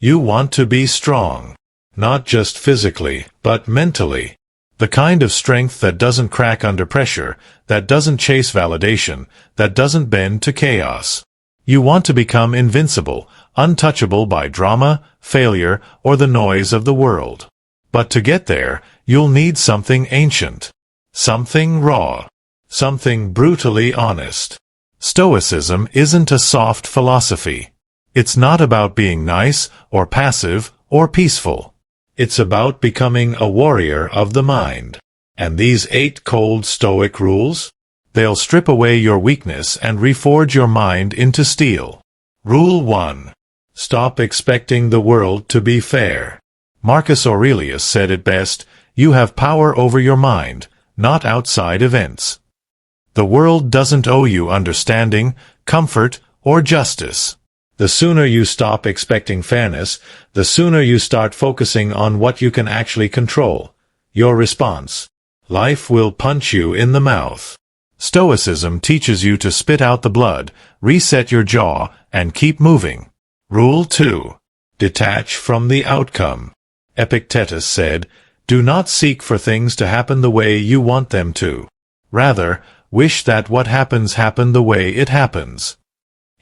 You want to be strong. Not just physically, but mentally. The kind of strength that doesn't crack under pressure, that doesn't chase validation, that doesn't bend to chaos. You want to become invincible, untouchable by drama, failure, or the noise of the world. But to get there, you'll need something ancient. Something raw. Something brutally honest. Stoicism isn't a soft philosophy. It's not about being nice, or passive, or peaceful. It's about becoming a warrior of the mind. And these 8 cold Stoic rules? They'll strip away your weakness and reforge your mind into steel. Rule 1. Stop expecting the world to be fair. Marcus Aurelius said it best, you have power over your mind, not outside events. The world doesn't owe you understanding, comfort, or justice. The sooner you stop expecting fairness, the sooner you start focusing on what you can actually control. Your response. Life will punch you in the mouth. Stoicism teaches you to spit out the blood, reset your jaw, and keep moving. Rule 2. Detach from the outcome. Epictetus said, do not seek for things to happen the way you want them to. Rather, wish that what happens happen the way it happens.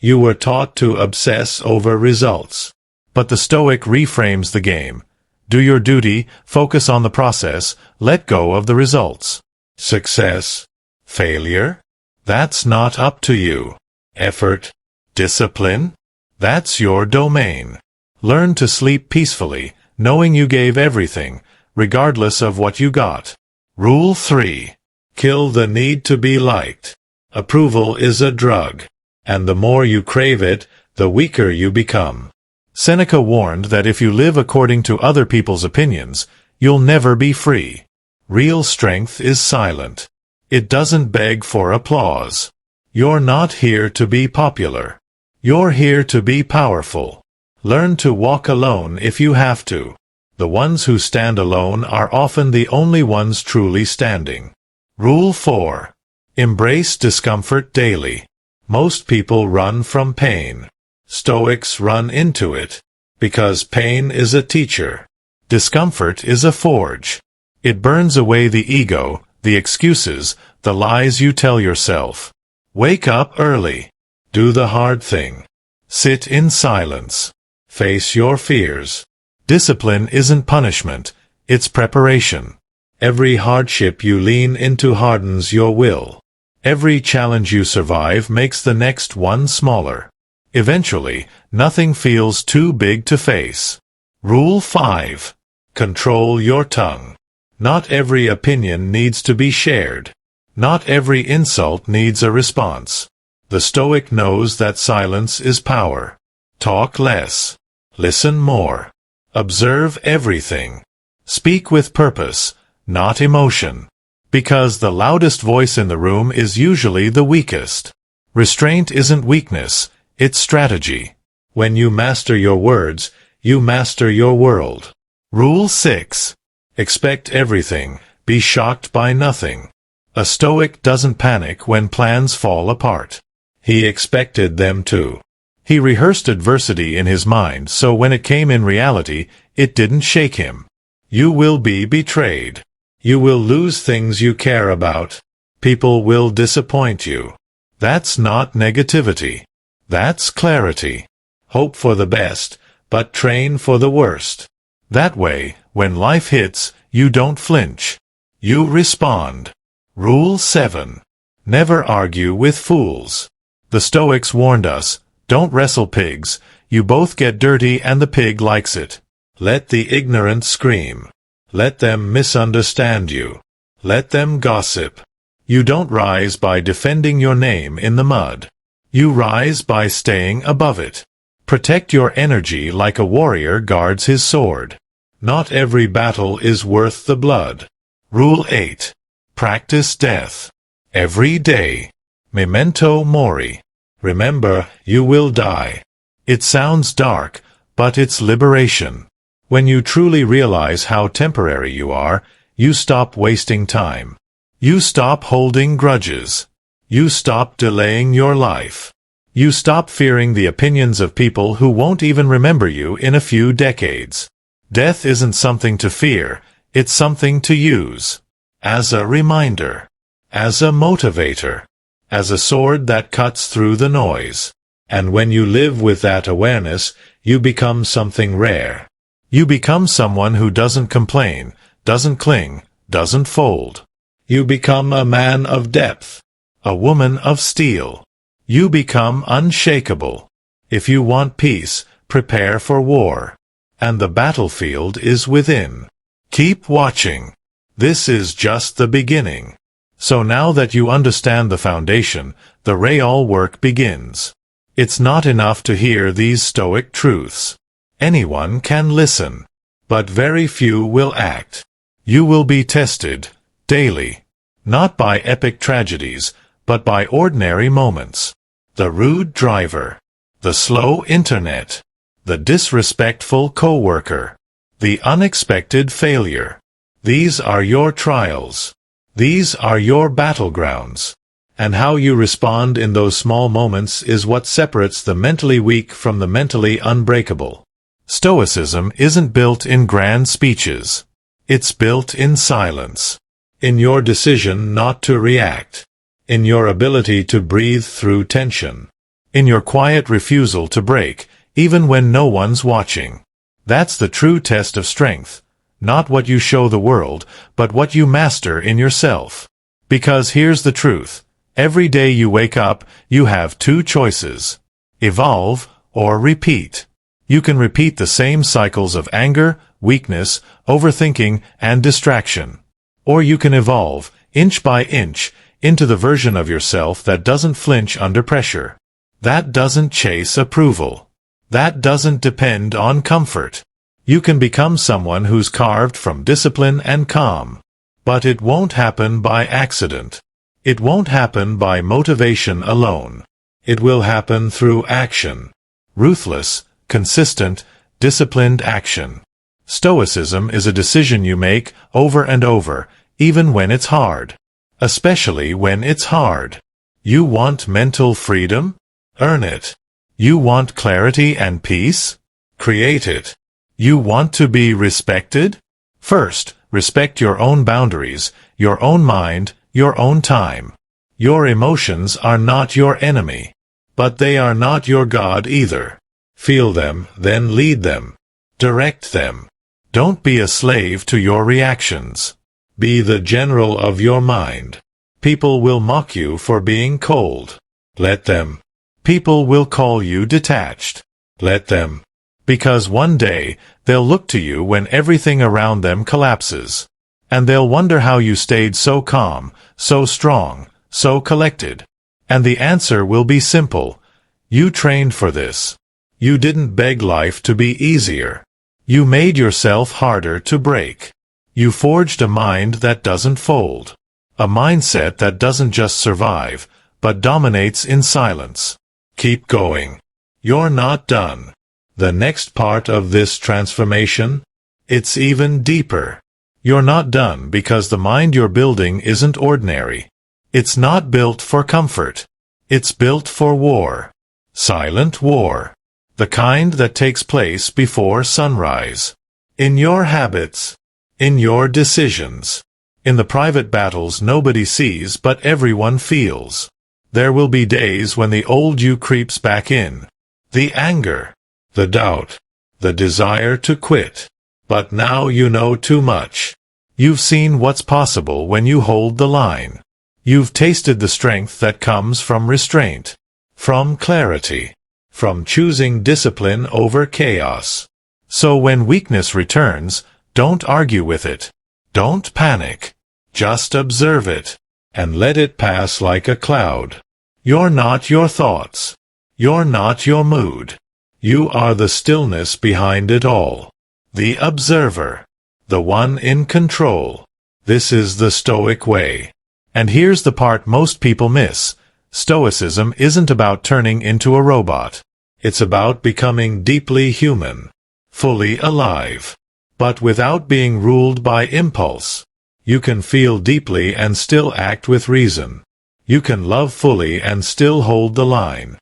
You were taught to obsess over results. But the Stoic reframes the game. Do your duty, focus on the process, let go of the results. Success? Failure? That's not up to you. Effort? Discipline? That's your domain. Learn to sleep peacefully, knowing you gave everything, regardless of what you got. Rule 3. Kill the need to be liked. Approval is a drug. And the more you crave it, the weaker you become. Seneca warned that if you live according to other people's opinions, you'll never be free. Real strength is silent. It doesn't beg for applause. You're not here to be popular. You're here to be powerful. Learn to walk alone if you have to. The ones who stand alone are often the only ones truly standing. Rule 4. Embrace discomfort daily. Most people run from pain. Stoics run into it. Because pain is a teacher. Discomfort is a forge. It burns away the ego, the excuses, the lies you tell yourself. Wake up early. Do the hard thing. Sit in silence. Face your fears. Discipline isn't punishment, it's preparation. Every hardship you lean into hardens your will. Every challenge you survive makes the next one smaller. Eventually, nothing feels too big to face. Rule 5. Control your tongue. Not every opinion needs to be shared. Not every insult needs a response. The Stoic knows that silence is power. Talk less. Listen more. Observe everything. Speak with purpose, not emotion. Because the loudest voice in the room is usually the weakest. Restraint isn't weakness, it's strategy. When you master your words, you master your world. Rule 6. Expect everything, be shocked by nothing. A Stoic doesn't panic when plans fall apart. He expected them to. He rehearsed adversity in his mind, so when it came in reality, it didn't shake him. You will be betrayed. You will lose things you care about. People will disappoint you. That's not negativity. That's clarity. Hope for the best, but train for the worst. That way, when life hits, you don't flinch. You respond. Rule 7. Never argue with fools. The Stoics warned us, don't wrestle pigs, you both get dirty and the pig likes it. Let the ignorant scream. Let them misunderstand you. Let them gossip. You don't rise by defending your name in the mud. You rise by staying above it. Protect your energy like a warrior guards his sword. Not every battle is worth the blood. Rule 8. Practice death. Every day. Memento mori. Remember, you will die. It sounds dark, but it's liberation. When you truly realize how temporary you are, you stop wasting time. You stop holding grudges. You stop delaying your life. You stop fearing the opinions of people who won't even remember you in a few decades. Death isn't something to fear, it's something to use. As a reminder. As a motivator. As a sword that cuts through the noise. And when you live with that awareness, you become something rare. You become someone who doesn't complain, doesn't cling, doesn't fold. You become a man of depth. A woman of steel. You become unshakable. If you want peace, prepare for war. And the battlefield is within. Keep watching. This is just the beginning. So now that you understand the foundation, the real work begins. It's not enough to hear these Stoic truths. Anyone can listen. But very few will act. You will be tested, daily. Not by epic tragedies, but by ordinary moments. The rude driver. The slow internet. The disrespectful coworker. The unexpected failure. These are your trials. These are your battlegrounds. And how you respond in those small moments is what separates the mentally weak from the mentally unbreakable. Stoicism isn't built in grand speeches. It's built in silence. In your decision not to react. In your ability to breathe through tension. In your quiet refusal to break, even when no one's watching. That's the true test of strength. Not what you show the world, but what you master in yourself. Because here's the truth. Every day you wake up, you have two choices. Evolve or repeat. You can repeat the same cycles of anger, weakness, overthinking, and distraction. Or you can evolve, inch by inch, into the version of yourself that doesn't flinch under pressure. That doesn't chase approval. That doesn't depend on comfort. You can become someone who's carved from discipline and calm. But it won't happen by accident. It won't happen by motivation alone. It will happen through action. Ruthless, consistent, disciplined action. Stoicism is a decision you make over and over, even when it's hard. Especially when it's hard. You want mental freedom? Earn it. You want clarity and peace? Create it. You want to be respected? First, respect your own boundaries, your own mind, your own time. Your emotions are not your enemy. But they are not your God either. Feel them, then lead them. Direct them. Don't be a slave to your reactions. Be the general of your mind. People will mock you for being cold. Let them. People will call you detached. Let them. Because one day, they'll look to you when everything around them collapses. And they'll wonder how you stayed so calm, so strong, so collected. And the answer will be simple. You trained for this. You didn't beg life to be easier. You made yourself harder to break. You forged a mind that doesn't fold. A mindset that doesn't just survive, but dominates in silence. Keep going. You're not done. The next part of this transformation? It's even deeper. You're not done because the mind you're building isn't ordinary. It's not built for comfort. It's built for war. Silent war. The kind that takes place before sunrise. In your habits. In your decisions. In the private battles nobody sees but everyone feels. There will be days when the old you creeps back in. The anger. The doubt. The desire to quit. But now you know too much. You've seen what's possible when you hold the line. You've tasted the strength that comes from restraint. From clarity. From choosing discipline over chaos. So when weakness returns, don't argue with it. Don't panic. Just observe it. And let it pass like a cloud. You're not your thoughts. You're not your mood. You are the stillness behind it all. The observer. The one in control. This is the Stoic way. And here's the part most people miss. Stoicism isn't about turning into a robot. It's about becoming deeply human. Fully alive. But without being ruled by impulse. You can feel deeply and still act with reason. You can love fully and still hold the line.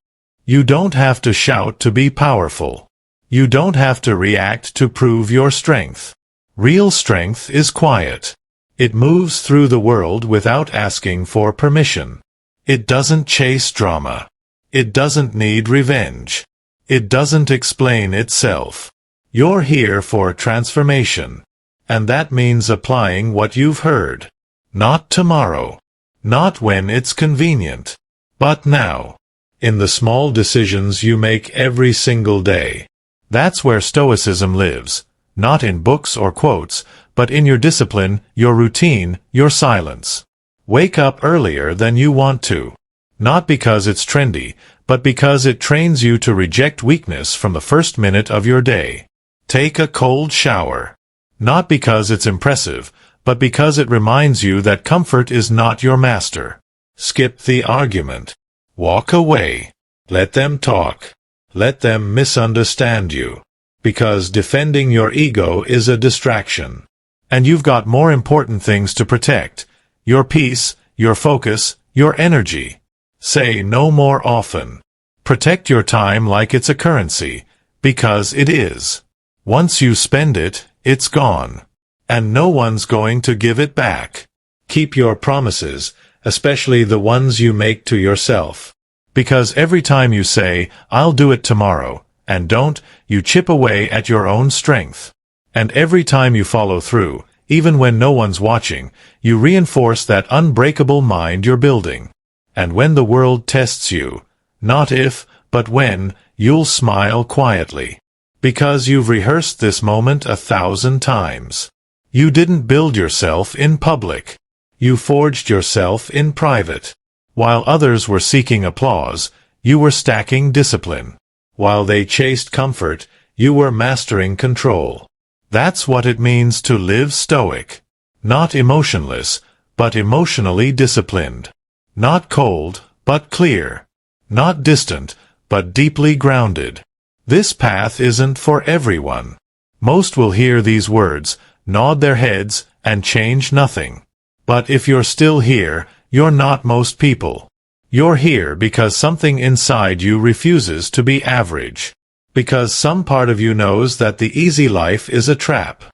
You don't have to shout to be powerful. You don't have to react to prove your strength. Real strength is quiet. It moves through the world without asking for permission. It doesn't chase drama. It doesn't need revenge. It doesn't explain itself. You're here for transformation. And that means applying what you've heard. Not tomorrow. Not when it's convenient. But now. In the small decisions you make every single day. That's where Stoicism lives. Not in books or quotes, but in your discipline, your routine, your silence. Wake up earlier than you want to. Not because it's trendy, but because it trains you to reject weakness from the first minute of your day. Take a cold shower. Not because it's impressive, but because it reminds you that comfort is not your master. Skip the argument. Walk away. Let them talk. Let them misunderstand you. Because defending your ego is a distraction. And you've got more important things to protect. Your peace, your focus, your energy. Say no more often. Protect your time like it's a currency, because it is. Once you spend it, it's gone. And no one's going to give it back. Keep your promises, especially the ones you make to yourself. Because every time you say, "I'll do it tomorrow," and don't, you chip away at your own strength. And every time you follow through, even when no one's watching, you reinforce that unbreakable mind you're building. And when the world tests you, not if, but when, you'll smile quietly. Because you've rehearsed this moment 1,000 times. You didn't build yourself in public. You forged yourself in private. While others were seeking applause, you were stacking discipline. While they chased comfort, you were mastering control. That's what it means to live stoic. Not emotionless, but emotionally disciplined. Not cold, but clear. Not distant, but deeply grounded. This path isn't for everyone. Most will hear these words, nod their heads, and change nothing. But if you're still here, you're not most people. You're here because something inside you refuses to be average. Because some part of you knows that the easy life is a trap.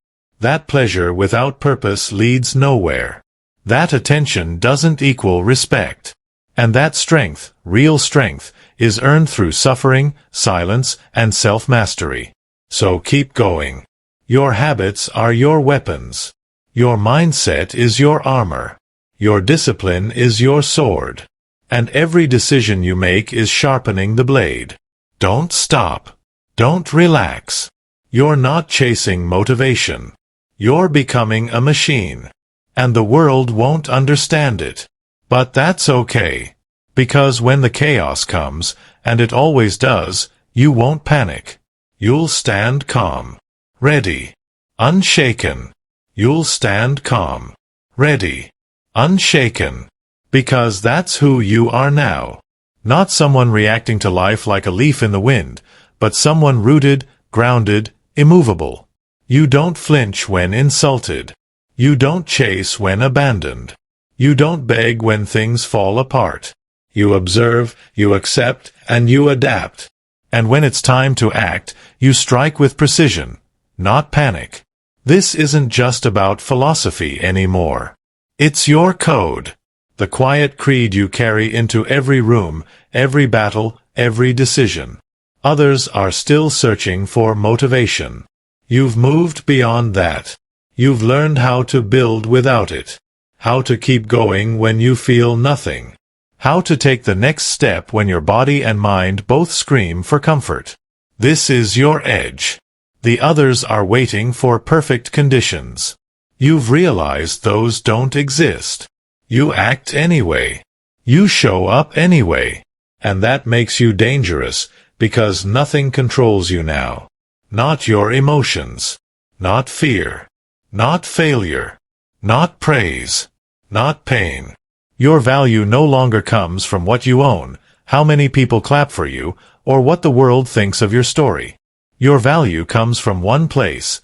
That pleasure without purpose leads nowhere. That attention doesn't equal respect. And that strength, real strength, is earned through suffering, silence, and self-mastery. So keep going. Your habits are your weapons. Your mindset is your armor. Your discipline is your sword. And every decision you make is sharpening the blade. Don't stop. Don't relax. You're not chasing motivation. You're becoming a machine. And the world won't understand it. But that's okay. Because when the chaos comes, and it always does, you won't panic. You'll stand calm. Ready. Unshaken. You'll stand calm. Ready. Unshaken. Because that's who you are now. Not someone reacting to life like a leaf in the wind, but someone rooted, grounded, immovable. You don't flinch when insulted. You don't chase when abandoned. You don't beg when things fall apart. You observe, you accept, and you adapt. And when it's time to act, you strike with precision, not panic. This isn't just about philosophy anymore. It's your code. The quiet creed you carry into every room, every battle, every decision. Others are still searching for motivation. You've moved beyond that. You've learned how to build without it. How to keep going when you feel nothing. How to take the next step when your body and mind both scream for comfort. This is your edge. The others are waiting for perfect conditions. You've realized those don't exist. You act anyway. You show up anyway. And that makes you dangerous, because nothing controls you now. Not your emotions. Not fear. Not failure. Not praise. Not pain. Your value no longer comes from what you own, how many people clap for you, or what the world thinks of your story. Your value comes from one place,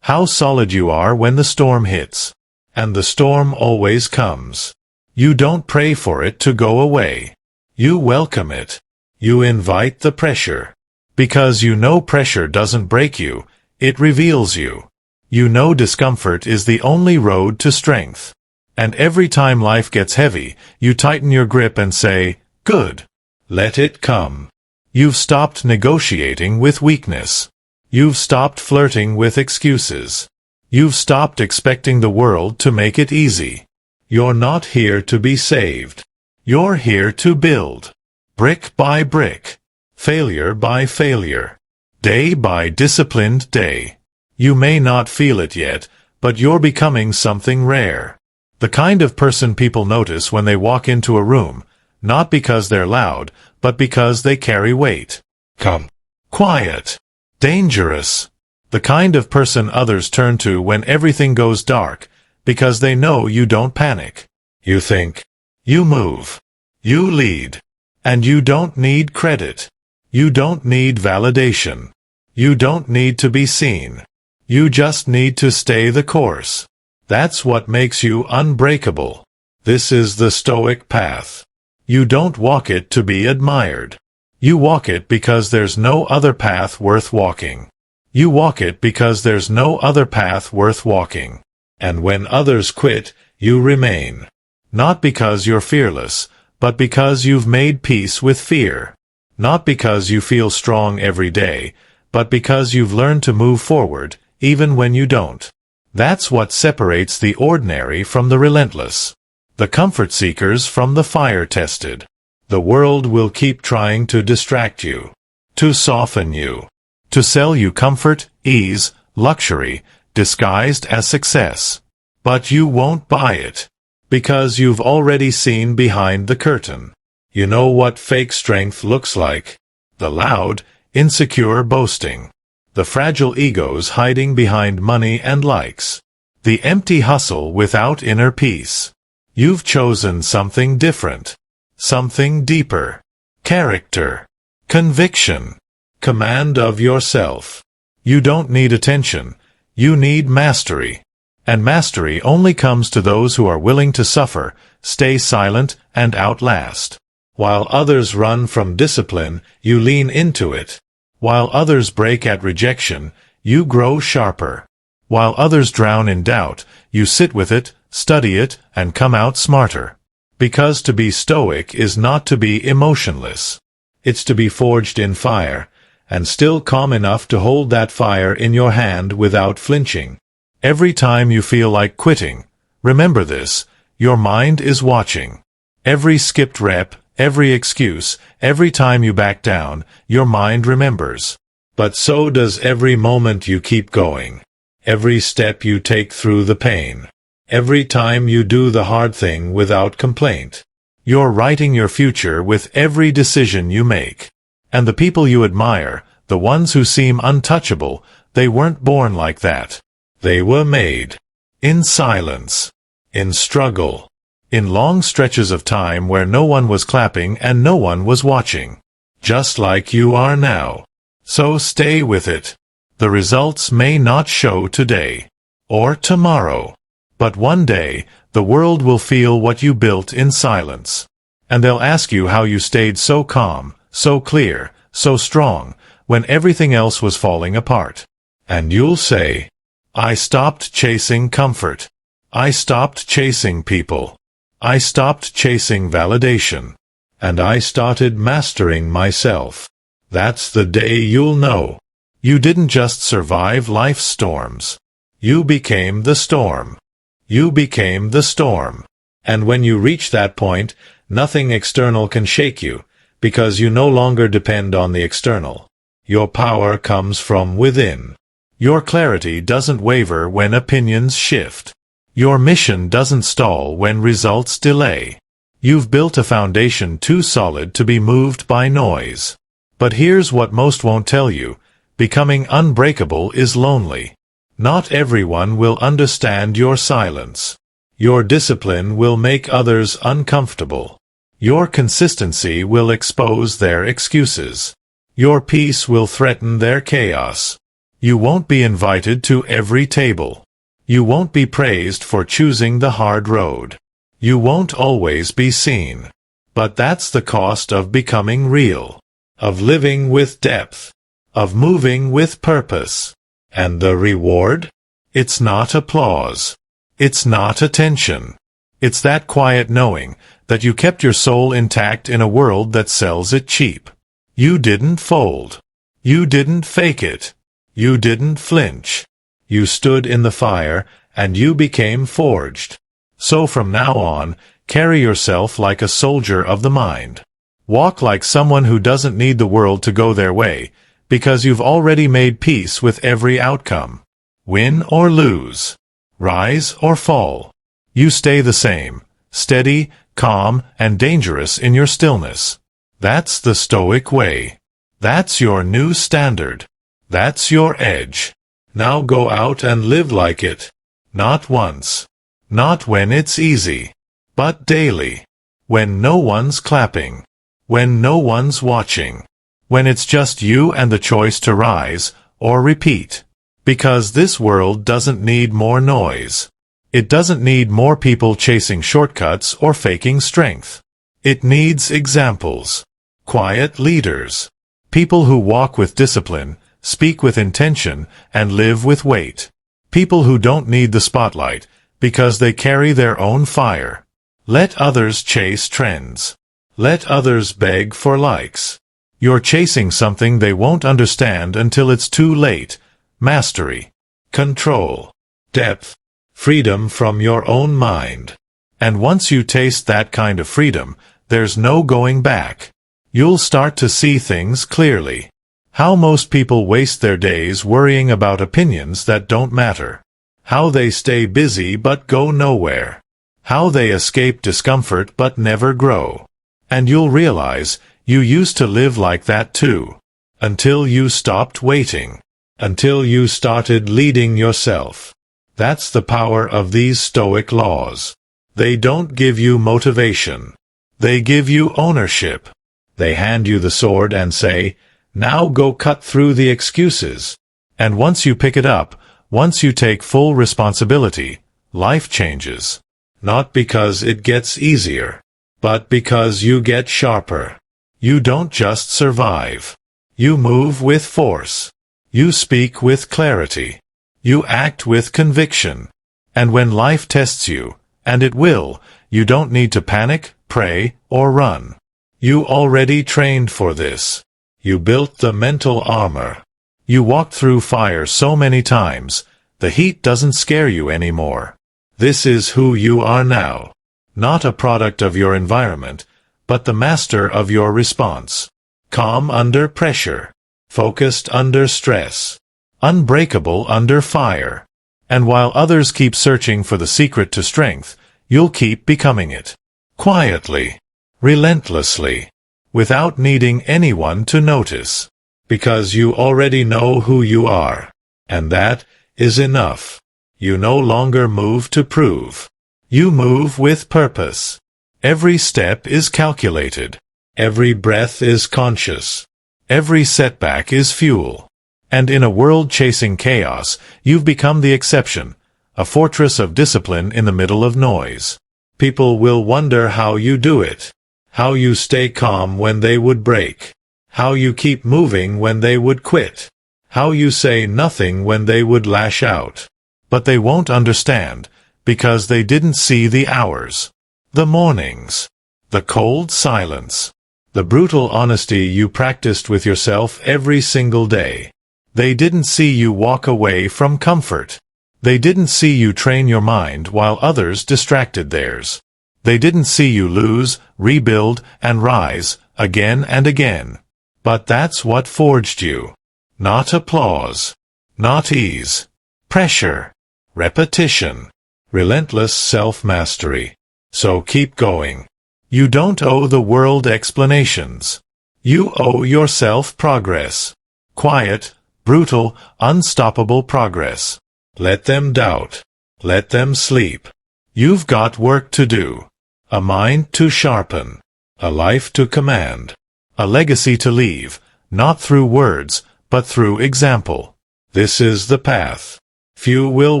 how solid you are when the storm hits. And the storm always comes. You don't pray for it to go away. You welcome it. You invite the pressure. Because you know pressure doesn't break you, it reveals you. You know discomfort is the only road to strength. And every time life gets heavy, you tighten your grip and say, "Good. Let it come." You've stopped negotiating with weakness. You've stopped flirting with excuses. You've stopped expecting the world to make it easy. You're not here to be saved. You're here to build. Brick by brick. Failure by failure. Day by disciplined day. You may not feel it yet, but you're becoming something rare. The kind of person people notice when they walk into a room, not because they're loud, but because they carry weight. Calm. Quiet. Dangerous. The kind of person others turn to when everything goes dark, because they know you don't panic. You think. You move. You lead. And you don't need credit. You don't need validation. You don't need to be seen. You just need to stay the course. That's what makes you unbreakable. This is the Stoic path. You don't walk it to be admired. You walk it because there's no other path worth walking. You walk it because there's no other path worth walking. And when others quit, you remain. Not because you're fearless, but because you've made peace with fear. Not because you feel strong every day, but because you've learned to move forward, even when you don't. That's what separates the ordinary from the relentless. The comfort seekers from the fire-tested. The world will keep trying to distract you, to soften you, to sell you comfort, ease, luxury, disguised as success. But you won't buy it, because you've already seen behind the curtain. You know what fake strength looks like. The loud, insecure boasting. The fragile egos hiding behind money and likes. The empty hustle without inner peace. You've chosen something different. Something deeper. Character. Conviction. Command of yourself. You don't need attention. You need mastery. And mastery only comes to those who are willing to suffer, stay silent, and outlast. While others run from discipline, you lean into it. While others break at rejection, you grow sharper. While others drown in doubt, you sit with it, study it, and come out smarter. Because to be stoic is not to be emotionless. It's to be forged in fire, and still calm enough to hold that fire in your hand without flinching. Every time you feel like quitting, remember this, your mind is watching. Every skipped rep, every excuse, every time you back down, your mind remembers. But so does every moment you keep going. Every step you take through the pain. Every time you do the hard thing without complaint. You're writing your future with every decision you make. And the people you admire, the ones who seem untouchable, they weren't born like that. They were made. In silence. In struggle. In long stretches of time where no one was clapping and no one was watching. Just like you are now. So stay with it. The results may not show today. Or tomorrow. But one day, the world will feel what you built in silence. And they'll ask you how you stayed so calm, so clear, so strong, when everything else was falling apart. And you'll say, I stopped chasing comfort. I stopped chasing people. I stopped chasing validation. And I started mastering myself. That's the day you'll know. You didn't just survive life's storms. You became the storm. You became the storm. And when you reach that point, nothing external can shake you, because you no longer depend on the external. Your power comes from within. Your clarity doesn't waver when opinions shift. Your mission doesn't stall when results delay. You've built a foundation too solid to be moved by noise. But here's what most won't tell you. Becoming unbreakable is lonely. Not everyone will understand your silence. Your discipline will make others uncomfortable. Your consistency will expose their excuses. Your peace will threaten their chaos. You won't be invited to every table. You won't be praised for choosing the hard road. You won't always be seen. But that's the cost of becoming real. of living with depth, of moving with purpose. And the reward? It's not applause. It's not attention. It's that quiet knowing that you kept your soul intact in a world that sells it cheap. You didn't fold. You didn't fake it. You didn't flinch. You stood in the fire, and you became forged. So from now on, carry yourself like a soldier of the mind. Walk like someone who doesn't need the world to go their way, because you've already made peace with every outcome. Win or lose. Rise or fall. You stay the same, steady, calm, and dangerous in your stillness. That's the Stoic way. That's your new standard. That's your edge. Now go out and live like it. Not once. Not when it's easy. But daily. When no one's clapping. When no one's watching. When it's just you and the choice to rise or repeat. Because this world doesn't need more noise. It doesn't need more people chasing shortcuts or faking strength. It needs examples. Quiet leaders. People who walk with discipline, speak with intention, and live with weight. People who don't need the spotlight, because they carry their own fire. Let others chase trends. Let others beg for likes. You're chasing something they won't understand until it's too late. Mastery. Control. Depth. Freedom from your own mind. And once you taste that kind of freedom, there's no going back. You'll start to see things clearly. How most people waste their days worrying about opinions that don't matter. How they stay busy but go nowhere. How they escape discomfort but never grow. And you'll realize you used to live like that too. Until you stopped waiting. Until you started leading yourself. That's the power of these Stoic laws. They don't give you motivation. They give you ownership. They hand you the sword and say, now go cut through the excuses. And once you pick it up, once you take full responsibility, life changes. Not because it gets easier, but because you get sharper. You don't just survive. You move with force. You speak with clarity. You act with conviction. And when life tests you, and it will, you don't need to panic, pray, or run. You already trained for this. You built the mental armor. You walked through fire so many times, the heat doesn't scare you anymore. This is who you are now. Not a product of your environment, but the master of your response. Calm under pressure. Focused under stress. Unbreakable under fire. And while others keep searching for the secret to strength, you'll keep becoming it. Quietly. Relentlessly. Without needing anyone to notice. Because you already know who you are. And that is enough. You no longer move to prove. You move with purpose. Every step is calculated. Every breath is conscious. Every setback is fuel. And in a world chasing chaos, you've become the exception, a fortress of discipline in the middle of noise. People will wonder how you do it. How you stay calm when they would break. How you keep moving when they would quit. How you say nothing when they would lash out. But they won't understand, because they didn't see the hours. The mornings. The cold silence. The brutal honesty you practiced with yourself every single day. They didn't see you walk away from comfort. They didn't see you train your mind while others distracted theirs. They didn't see you lose, rebuild, and rise, again and again. But that's what forged you. Not applause. Not ease. Pressure. Repetition. Relentless self-mastery. So keep going. You don't owe the world explanations. You owe yourself progress. Quiet, brutal, unstoppable progress. Let them doubt. Let them sleep. You've got work to do. A mind to sharpen. A life to command. A legacy to leave, not through words, but through example. This is the path. Few will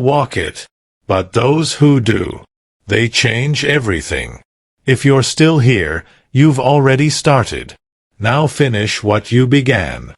walk it. But those who do, they change everything. If you're still here, you've already started. Now finish what you began.